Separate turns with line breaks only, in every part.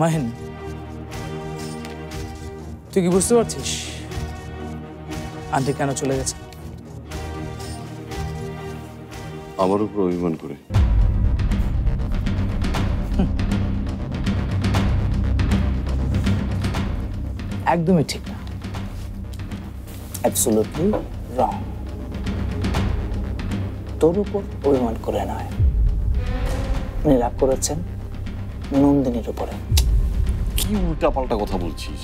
মাহিন, তুই কি বুঝতে পারছিস আন্টি কেন চলে গেছে?
আমার উপর অভিমান করে।
একদমই ঠিক না, অ্যাবসলিউটলি রং। তোর উপর অভিমান করে নয়, উনি রাগ করেছেন নন্দিনীর উপরে।
কি উল্টাপাল্টা কথা বলছিস?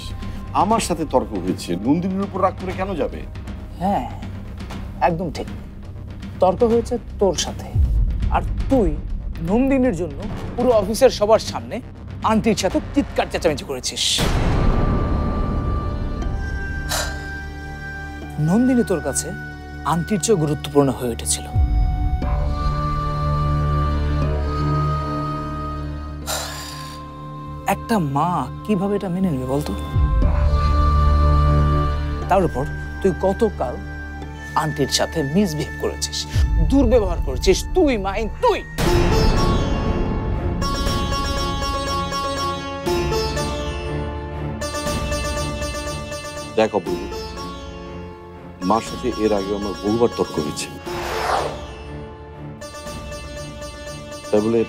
আমার সাথে তর্ক হয়েছে, নন্দিনীর উপর রাগ করে কেন যাবে?
হ্যাঁ, একদম ঠিক। তর্ক হয়েছে তোর সাথে, আর তুই নন্দিনীর জন্য পুরো অফিসের সবার সামনে আন্টির সাথে চিৎকার চেঁচামেচি করেছিস। নন্দিনী তোর কাছে আন্টির চেয়ে গুরুত্বপূর্ণ হয়ে উঠেছিল। একটা মা কিভাবে এটা মেনে নেবে বলতো? তার উপর তুই গতকাল আন্টির সাথে মিসবিহেভ করেছিস, দুর্ব্যবহার করেছিস। তুই মাইন, তুই
দেখ অপূর্ব, মার সাথে এর আগে আমার বহুবার তর্ক হয়েছে, তাই বলে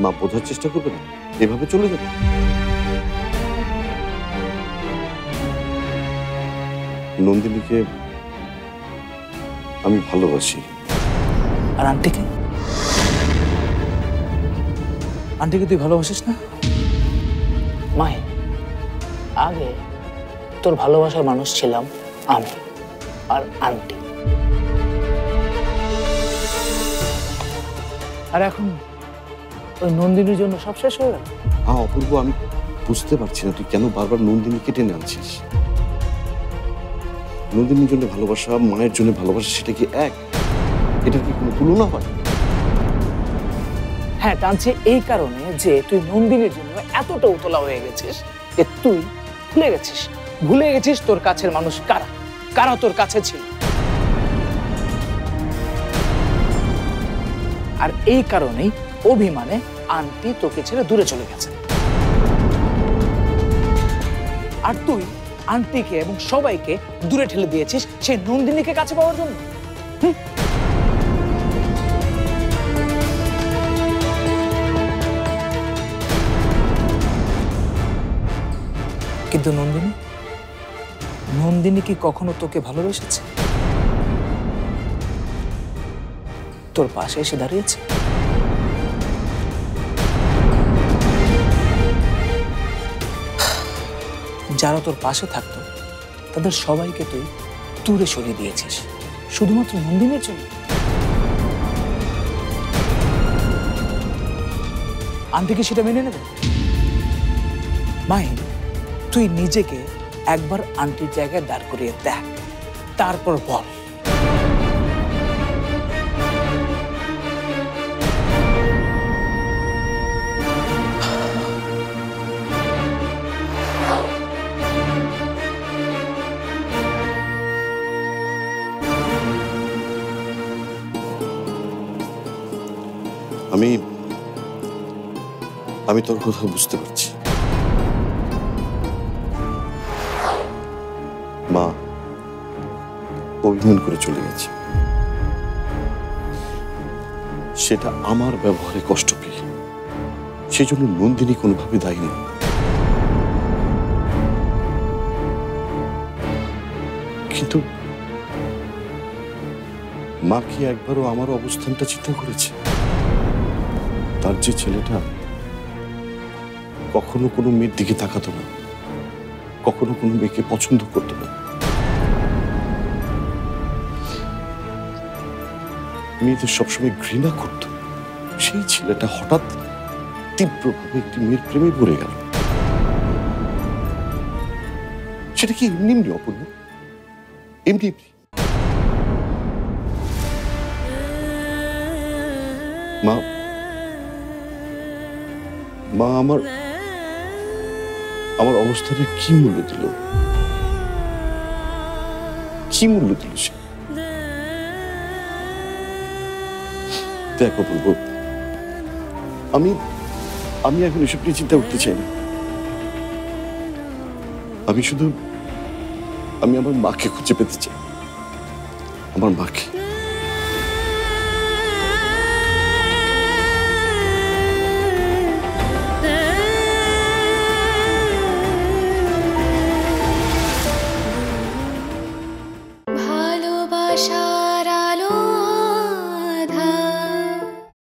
মা বোঝার চেষ্টা করবে না, এভাবে চলে যাবে? নন্দিনীকে আমি ভালোবাসি।
আর আন্টিকে? আন্টিকে তুই ভালোবাসিস না? মাই, আগে তোর ভালোবাসার মানুষ ছিলাম আমি আর আন্টি, আর এখন ওই নন্দিনীর জন্য সব শেষ হয়ে গেল।
হ্যাঁ অপূর্ব, আমি বুঝতে পারছি না তুই কেন বারবার নন্দিনীকে টেনে আনছিস। নন্দিনীর জন্য ভালোবাসা, মায়ের জন্য ভালোবাসা, সেটা কি এক? এটা কি কোনো তুলনা হয়?
হ্যাঁ, টানছে এই কারণে যে তুই নন্দিনীর জন্য এতটা উতলা হয়ে গেছিস যে তুই ভুলে গেছিস তোর কাছের মানুষ কারা কারা তোর কাছে ছিল। আর এই কারণেই অভিমানে আন্টি তোকে ছেড়ে দূরে চলে গেছে, আর তুই আন্টিকে এবং সবাইকে দূরে ঠেলে দিয়েছিস সেই নন্দিনীকে কাছে পাওয়ার জন্য। কিন্তু নন্দিনী কি কখনো তোকে ভালোবেসেছে? তোর পাশে এসে দাঁড়িয়েছে? যারা তোর পাশে থাকতো তাদের সবাইকে তুই দূরে সরিয়ে দিয়েছিস শুধুমাত্র নন্দিনীর জন্য। আন্টি কি সেটা মেনে নেবে? মাহিন, তুই নিজেকে একবার আন্টির জায়গায় দাঁড় করিয়ে দেখ, তারপর বল।
আমি তোর কথা বুঝতে পারছি। মা অভিমান করে চলে গেছে, সেটা আমার ব্যবহারে কষ্ট পেয়ে, সেই জন্য নন্দিনী কোনোভাবে দায়ী নয়। কিন্তু মা কি একবারও আমার অবস্থানটা চিন্তা করেছে? তার যে ছেলেটা কখনো কোনো মেয়ের দিকে তাকাতো না, কখনো কোনো মেয়েকে পছন্দ করতো না, মেয়েদের সবসময় ঘৃণা করত, সেই ছেলেটা হঠাৎ তীব্রভাবে একটি মেয়ের প্রেমে পড়ে গেল। সেটা কি এমনি এমনি অপূর্ব? এমনি এমনি? মা মা আমার অবস্থাটা কি মূল্য দিল? কি মূল্য দিল সে? দেখো অপূর্ব, আমি এখন এসব নিয়ে চিন্তা করতে চাই না। আমি আমার মাকে খুঁজে পেতে চাই, আমার মাকে।